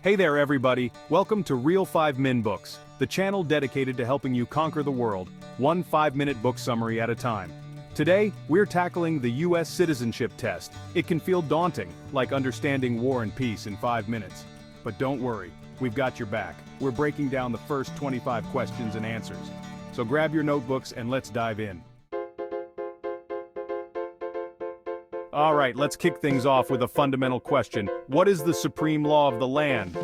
Hey there everybody, welcome to Real 5 Min Books, the channel dedicated to helping you conquer the world, one 5-minute book summary at a time. Today, we're tackling the US Citizenship Test. It can feel daunting, like understanding war and peace in 5 minutes. But don't worry, we've got your back. We're breaking down the first 25 questions and answers. So grab your notebooks and let's dive in. Alright, let's kick things off with a fundamental question. What is the supreme law of the land?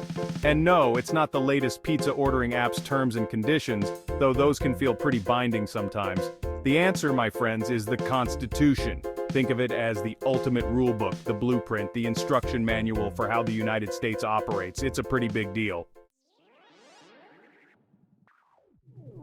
And no, it's not the latest pizza ordering app's terms and conditions, though those can feel pretty binding sometimes. The answer, my friends, is the Constitution. Think of it as the ultimate rulebook, the blueprint, the instruction manual for how the United States operates. It's a pretty big deal.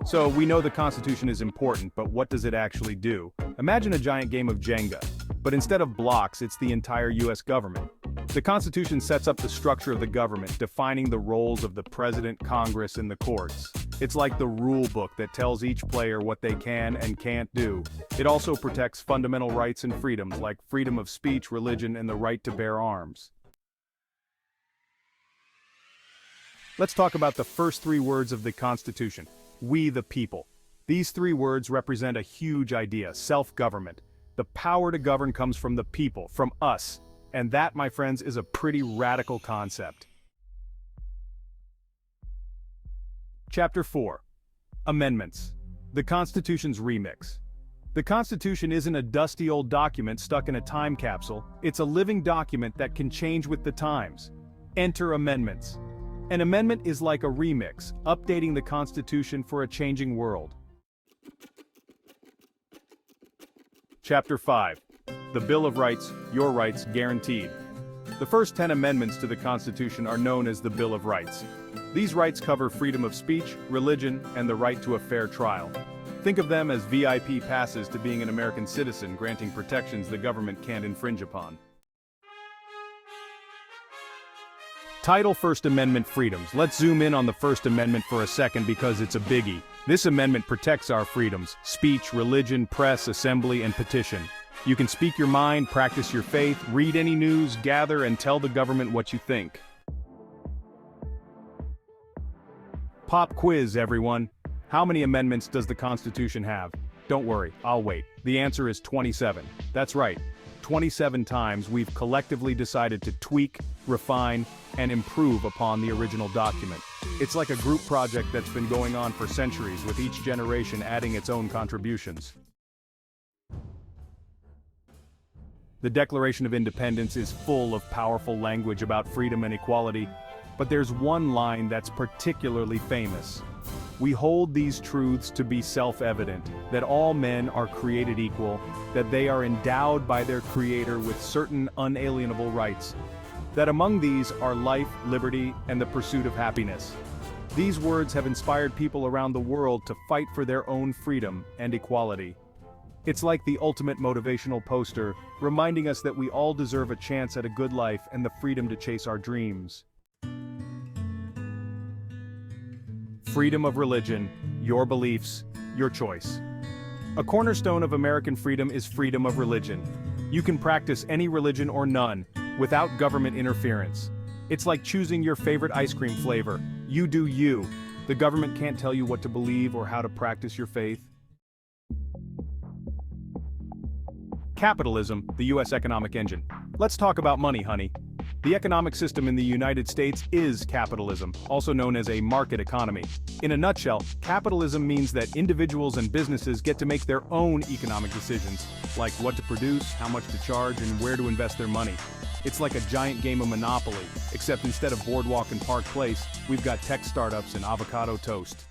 So, we know the Constitution is important, but what does it actually do? Imagine a giant game of Jenga. But instead of blocks, it's the entire US government. The Constitution sets up the structure of the government, defining the roles of the president, Congress, and the courts. It's like the rule book that tells each player what they can and can't do. It also protects fundamental rights and freedoms like freedom of speech, religion, and the right to bear arms. Let's talk about the first 3 words of the Constitution. We the people. These 3 words represent a huge idea, self-government. The power to govern comes from the people, from us. And that, my friends, is a pretty radical concept. Chapter 4. Amendments. The Constitution's remix. The Constitution isn't a dusty old document stuck in a time capsule. It's a living document that can change with the times. Enter amendments. An amendment is like a remix, updating the Constitution for a changing world. Chapter 5. The Bill of Rights, Your Rights Guaranteed. The first 10 amendments to the Constitution are known as the Bill of Rights. These rights cover freedom of speech, religion, and the right to a fair trial. Think of them as VIP passes to being an American citizen, granting protections the government can't infringe upon. Title: First Amendment Freedoms. Let's zoom in on the First Amendment for a second because it's a biggie. This amendment protects our freedoms: speech, religion, press, assembly, and petition. You can speak your mind, practice your faith, read any news, gather, and tell the government what you think. Pop quiz, everyone. How many amendments does the Constitution have? Don't worry, I'll wait. The answer is 27. That's right. 27 times we've collectively decided to tweak, refine, and improve upon the original document. It's like a group project that's been going on for centuries, with each generation adding its own contributions. The Declaration of Independence is full of powerful language about freedom and equality, but there's one line that's particularly famous. We hold these truths to be self-evident, that all men are created equal, that they are endowed by their Creator with certain unalienable rights, that among these are life, liberty, and the pursuit of happiness. These words have inspired people around the world to fight for their own freedom and equality. It's like the ultimate motivational poster, reminding us that we all deserve a chance at a good life and the freedom to chase our dreams. Freedom of religion, your beliefs, your choice. A cornerstone of American freedom is freedom of religion. You can practice any religion or none, without government interference. It's like choosing your favorite ice cream flavor. You do you. The government can't tell you what to believe or how to practice your faith. Capitalism, the US economic engine. Let's talk about money, honey. The economic system in the United States is capitalism, also known as a market economy. In a nutshell, capitalism means that individuals and businesses get to make their own economic decisions, like what to produce, how much to charge, and where to invest their money. It's like a giant game of Monopoly, except instead of Boardwalk and Park Place, we've got tech startups and avocado toast.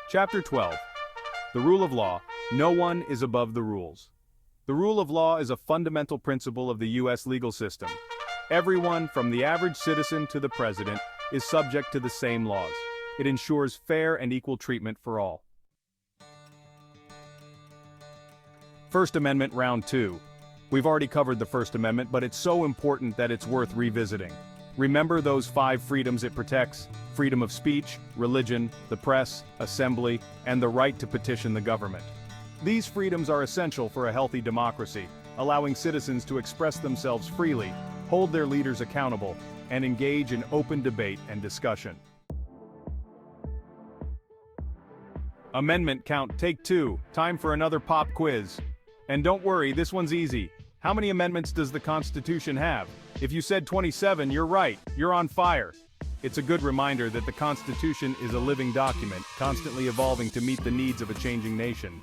Chapter 12. The Rule of Law. No one is above the rules. The rule of law is a fundamental principle of the US legal system. Everyone, from the average citizen to the president, is subject to the same laws. It ensures fair and equal treatment for all. First Amendment Round 2. We've already covered the First Amendment, but it's so important that it's worth revisiting. Remember those 5 freedoms it protects: freedom of speech, religion, the press, assembly, and the right to petition the government. These freedoms are essential for a healthy democracy, allowing citizens to express themselves freely, hold their leaders accountable, and engage in open debate and discussion. Amendment count take 2, time for another pop quiz. And don't worry, this one's easy. How many amendments does the Constitution have? If you said 27, you're right, you're on fire. It's a good reminder that the Constitution is a living document, constantly evolving to meet the needs of a changing nation.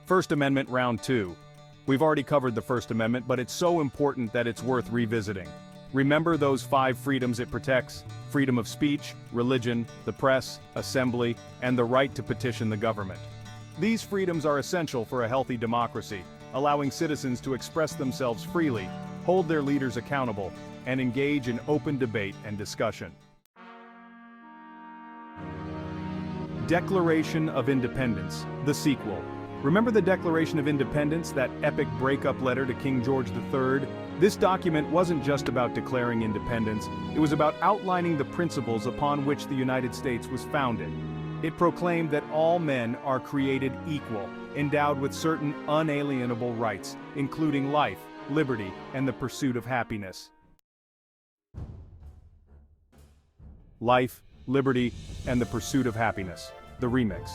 First Amendment Round 2. We've already covered the First Amendment, but it's so important that it's worth revisiting. Remember those 5 freedoms it protects: freedom of speech, religion, the press, assembly, and the right to petition the government. These freedoms are essential for a healthy democracy, allowing citizens to express themselves freely, hold their leaders accountable, and engage in open debate and discussion. Declaration of Independence, the sequel. Remember the Declaration of Independence, that epic breakup letter to King George III? This document wasn't just about declaring independence, it was about outlining the principles upon which the United States was founded. It proclaimed that all men are created equal, endowed with certain unalienable rights, including life, liberty, and the pursuit of happiness. Life, liberty, and the pursuit of happiness. The remix.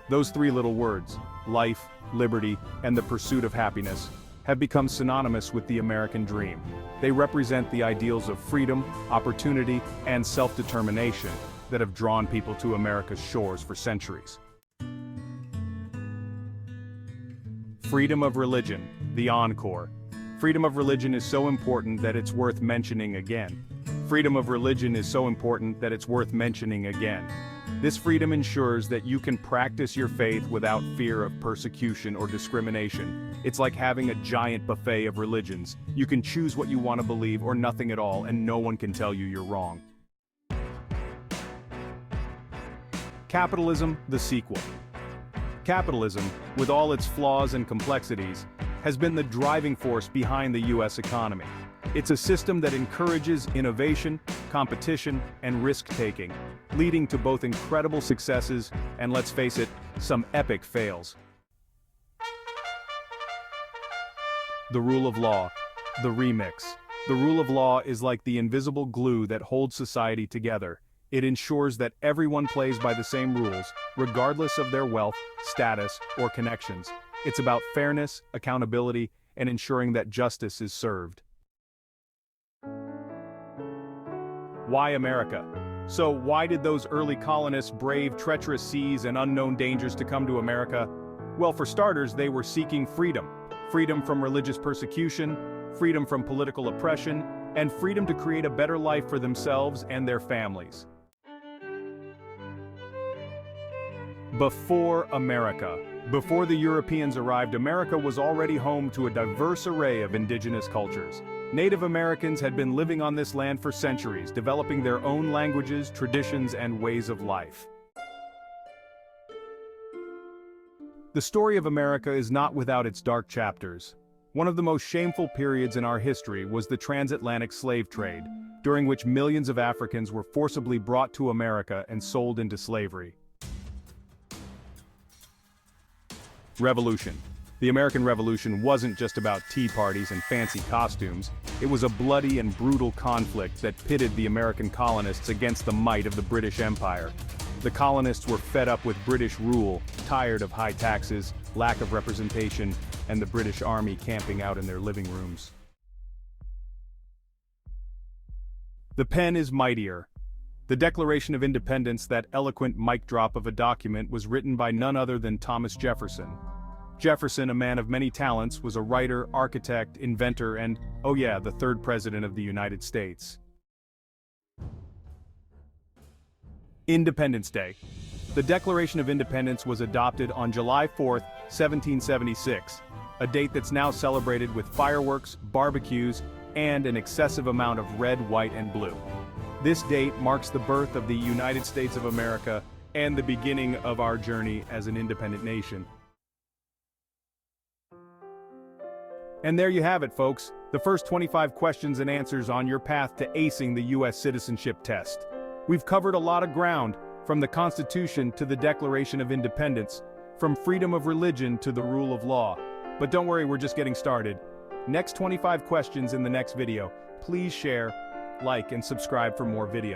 Those 3 little words, life, liberty, and the pursuit of happiness, have become synonymous with the American dream. They represent the ideals of freedom, opportunity, and self-determination that have drawn people to America's shores for centuries. Freedom of religion, the encore. Freedom of religion is so important that it's worth mentioning again. Freedom of religion is so important that it's worth mentioning again. This freedom ensures that you can practice your faith without fear of persecution or discrimination. It's like having a giant buffet of religions. You can choose what you want to believe or nothing at all, and no one can tell you you're wrong. Capitalism, the sequel. Capitalism, with all its flaws and complexities, has been the driving force behind the U.S. economy. It's a system that encourages innovation, competition, and risk-taking, leading to both incredible successes and, let's face it, some epic fails. The rule of law, the remix. The rule of law is like the invisible glue that holds society together. It ensures that everyone plays by the same rules, regardless of their wealth, status, or connections. It's about fairness, accountability, and ensuring that justice is served. Why America? So why did those early colonists brave treacherous seas and unknown dangers to come to America? Well, for starters, they were seeking freedom. Freedom from religious persecution, freedom from political oppression, and freedom to create a better life for themselves and their families. Before America. Before the Europeans arrived, America was already home to a diverse array of indigenous cultures. Native Americans had been living on this land for centuries, developing their own languages, traditions, and ways of life. The story of America is not without its dark chapters. One of the most shameful periods in our history was the transatlantic slave trade, during which millions of Africans were forcibly brought to America and sold into slavery. Revolution. The American Revolution wasn't just about tea parties and fancy costumes. It was a bloody and brutal conflict that pitted the American colonists against the might of the British Empire. The colonists were fed up with British rule, tired of high taxes, lack of representation, and the British Army camping out in their living rooms. The pen is mightier. The Declaration of Independence, that eloquent mic drop of a document, was written by none other than Thomas Jefferson. Jefferson, a man of many talents, was a writer, architect, inventor, and, oh yeah, the 3rd President of the United States. Independence Day. The Declaration of Independence was adopted on July 4, 1776, a date that's now celebrated with fireworks, barbecues, and an excessive amount of red, white, and blue. This date marks the birth of the United States of America and the beginning of our journey as an independent nation. And there you have it, folks, the first 25 questions and answers on your path to acing the U.S. Citizenship Test. We've covered a lot of ground, from the Constitution to the Declaration of Independence, from freedom of religion to the rule of law. But don't worry, we're just getting started. Next 25 questions in the next video. Please share, like, and subscribe for more videos.